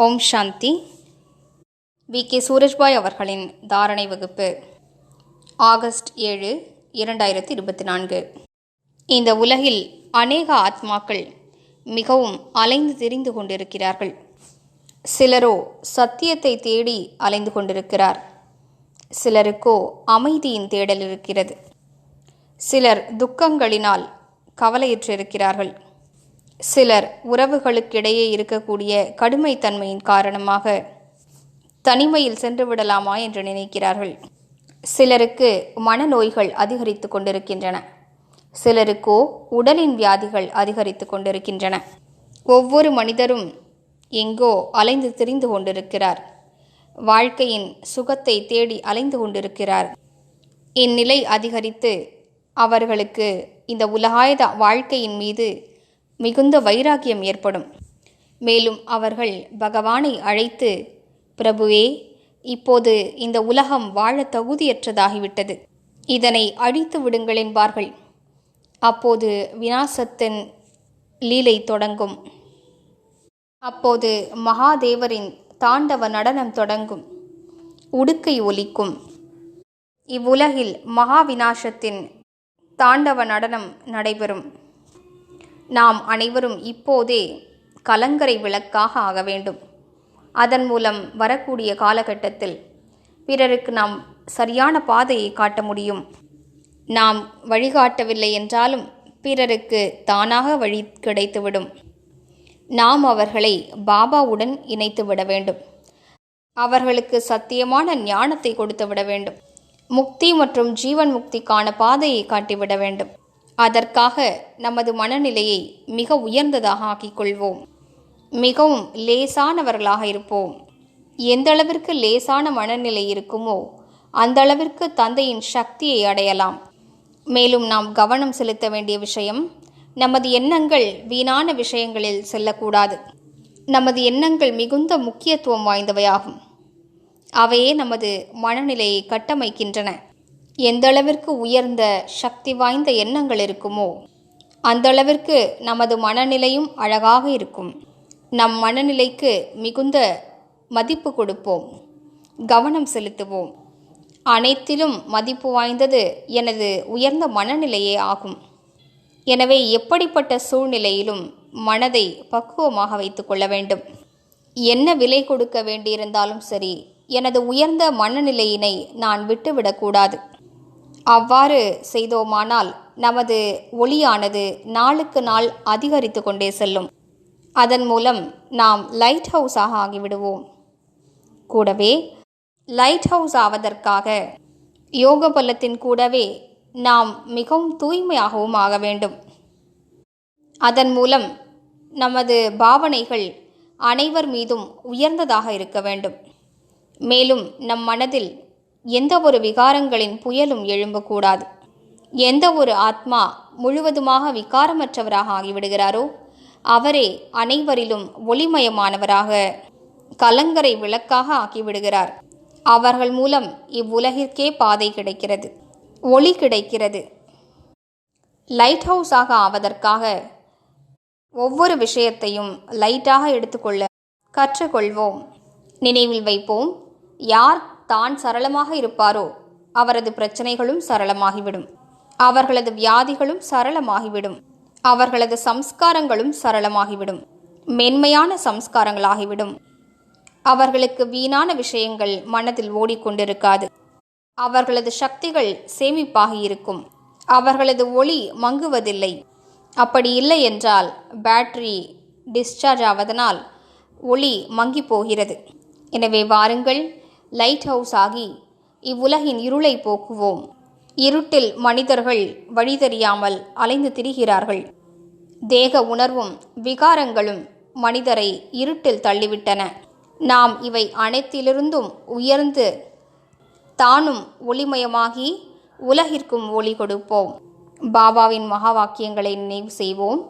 ஓம் சாந்தி. VK. Surajbhai அவர்களின் தாரணை வகுப்பு ஆகஸ்ட் 7, 2024. இந்த உலகில் அநேக ஆத்மாக்கள் மிகவும் அலைந்து திரிந்து கொண்டிருக்கிறார்கள். சிலரோ சத்தியத்தை தேடி அலைந்து கொண்டிருக்கிறார். சிலருக்கோ அமைதியின் தேடல் இருக்கிறது. சிலர் துக்கங்களினால் கவலையுற்றிருக்கிறார்கள். சிலர் உறவுகளுக்கிடையே இருக்கக்கூடிய கடுமைத்தன்மையின் காரணமாக தனிமையில் சென்று விடலாமா என்று நினைக்கிறார்கள். சிலருக்கு மனநோய்கள் அதிகரித்து கொண்டிருக்கின்றன. சிலருக்கோ உடலின் வியாதிகள் அதிகரித்து கொண்டிருக்கின்றன. ஒவ்வொரு மனிதரும் எங்கோ அலைந்து திரிந்து கொண்டிருக்கிறார். வாழ்க்கையின் சுகத்தை தேடி அலைந்து கொண்டிருக்கிறார். இந்நிலை அதிகரித்து அவர்களுக்கு இந்த உலகாயத வாழ்க்கையின் மீது மிகுந்த வைராக்கியம் ஏற்படும். மேலும் அவர்கள் பகவானை அழைத்து, பிரபுவே, இப்போது இந்த உலகம் வாழ தகுதியற்றதாகிவிட்டது, இதனை அழித்து விடுங்கள் என்பார்கள். அப்போது விநாசத்தின் லீலை தொடங்கும். அப்போது மகாதேவரின் தாண்டவ நடனம் தொடங்கும். உடுக்கை ஒலிக்கும். இவ்வுலகில் மகா விநாசத்தின் தாண்டவ நடனம் நடைபெறும். நாம் அனைவரும் இப்போதே கலங்கரை விளக்காக ஆக வேண்டும். அதன் மூலம் வரக்கூடிய காலகட்டத்தில் பிறருக்கு நாம் சரியான பாதையை காட்ட முடியும். நாம் வழிகாட்டவில்லை என்றாலும் பிறருக்கு தானாக வழி கிடைத்துவிடும். நாம் அவர்களை பாபாவுடன் இணைத்து விட வேண்டும். அவர்களுக்கு சத்தியமான ஞானத்தை கொடுத்து விட வேண்டும். முக்தி மற்றும் ஜீவன் முக்திக்கான பாதையை காட்டிவிட வேண்டும். அதற்காக நமது மனநிலையை மிக உயர்ந்ததாக ஆக்கிக்கொள்வோம். மிகவும் லேசானவர்களாக இருப்போம். எந்த அளவிற்கு லேசான மனநிலை இருக்குமோ அந்த அளவிற்கு தந்தையின் சக்தியை அடையலாம். மேலும் நாம் கவனம் செலுத்த வேண்டிய விஷயம், நமது எண்ணங்கள் வீணான விஷயங்களில் செல்லக்கூடாது. நமது எண்ணங்கள் மிகுந்த முக்கியத்துவம் வாய்ந்தவையாகும். அவையே நமது மனநிலையை கட்டமைக்கின்றன. எந்த அளவிற்கு உயர்ந்த சக்தி வாய்ந்த எண்ணங்கள் இருக்குமோ அந்த அளவிற்கு நமது மனநிலையும் அழகாக இருக்கும். நம் மனநிலைக்கு மிகுந்த மதிப்பு கொடுப்போம். கவனம் செலுத்துவோம். அனைத்திலும் மதிப்பு வாய்ந்தது எனது உயர்ந்த மனநிலையே ஆகும். எனவே எப்படிப்பட்ட சூழ்நிலையிலும் மனதை பக்குவமாக வைத்துக் கொள்ள வேண்டும். என்ன விலை கொடுக்க வேண்டியிருந்தாலும் சரி, எனது உயர்ந்த மனநிலையினை நான் விட்டுவிடக்கூடாது. அவ்வாறு செய்தோமானால் நமது ஒளியானது நாளுக்கு நாள் அதிகரித்து கொண்டே செல்லும். அதன் மூலம் நாம் லைட் ஹவுஸாக ஆகிவிடுவோம். கூடவே லைட் ஹவுஸ் ஆவதற்காக யோக பலத்தின் கூடவே நாம் மிகவும் தூய்மையாகவும் ஆக வேண்டும். அதன் மூலம் நமது பாவனைகள் அனைவர் மீதும் உயர்ந்ததாக இருக்க வேண்டும். மேலும் நம் மனதில் எந்த ஒரு விகாரங்களின் புயலும் எழும்பக்கூடாது. எந்த ஒரு ஆத்மா முழுவதுமாக விகாரமற்றவராக ஆகிவிடுகிறாரோ அவரே அனைவரிலும் ஒளிமயமானவராக, கலங்கரை விளக்காக ஆக்கிவிடுகிறார். அவர்கள் மூலம் இவ்வுலகிற்கே பாதை கிடைக்கிறது, ஒளி கிடைக்கிறது. லைட் ஹவுஸாக ஆவதற்காக ஒவ்வொரு விஷயத்தையும் லைட்டாக எடுத்துக்கொள்ள கற்றுக்கொள்வோம். நினைவில் வைப்போம், யார் தான் சரளமாக இருப்பாரோ அவரது பிரச்சனைகளும் சரளமாகிவிடும். அவர்களது வியாதிகளும் சரளமாகிவிடும். அவர்களது சம்ஸ்காரங்களும் சரளமாகிவிடும். மென்மையான சம்ஸ்காரங்களாகிவிடும். அவர்களுக்கு வீணான விஷயங்கள் மனதில் ஓடிக்கொண்டிருக்காது. அவர்களது சக்திகள் சேமிப்பாகி இருக்கும். அவர்களது ஒளி மங்குவதில்லை. அப்படி இல்லை என்றால் பேட்டரி டிஸ்சார்ஜ் ஆவதனால் ஒளி மங்கி போகிறது. எனவே வாருங்கள், லைட் ஹவுஸ் ஆகி இவ்வுலகின் இருளை போக்குவோம். இருட்டில் மனிதர்கள் வழி தெரியாமல் அலைந்து திரிகிறார்கள். தேக உணர்வும் விகாரங்களும் மனிதரை இருட்டில் தள்ளிவிட்டன. நாம் இவை அனைத்திலிருந்தும் உயர்ந்து தானும் ஒளிமயமாகி உலகிற்கும் ஒளி கொடுப்போம். பாபாவின் மகா வாக்கியங்களை நினைவு செய்வோம்.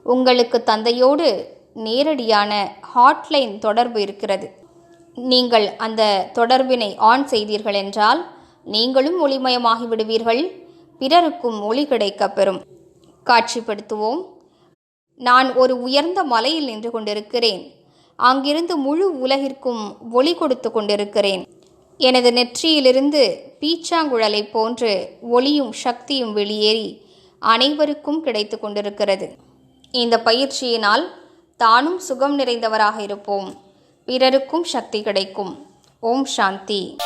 உங்களுக்கு தந்தையோடு நேரடியான ஹாட்லைன் தொடர்பு இருக்கிறது. நீங்கள் அந்த தொடர்பினை ஆன் செய்தீர்கள் என்றால் நீங்களும் ஒளிமயமாகி விடுவீர்கள். பிறருக்கும் ஒளி கிடைக்கப் பெறும். காட்சிப்படுத்துவோம். நான் ஒரு உயர்ந்த மலையில் நின்று கொண்டிருக்கிறேன். அங்கிருந்து முழு உலகிற்கும் ஒளி கொடுத்து கொண்டிருக்கிறேன். எனது நெற்றியிலிருந்து பீச்சாங்குழலை போன்று ஒளியும் சக்தியும் வெளியேறி அனைவருக்கும் கிடைத்து கொண்டிருக்கிறது. இந்த பயிற்சியினால் தானும் சுகம் நிறைந்தவராக இருப்போம். பிறருக்கும் சக்தி கிடைக்கும். ஓம் சாந்தி.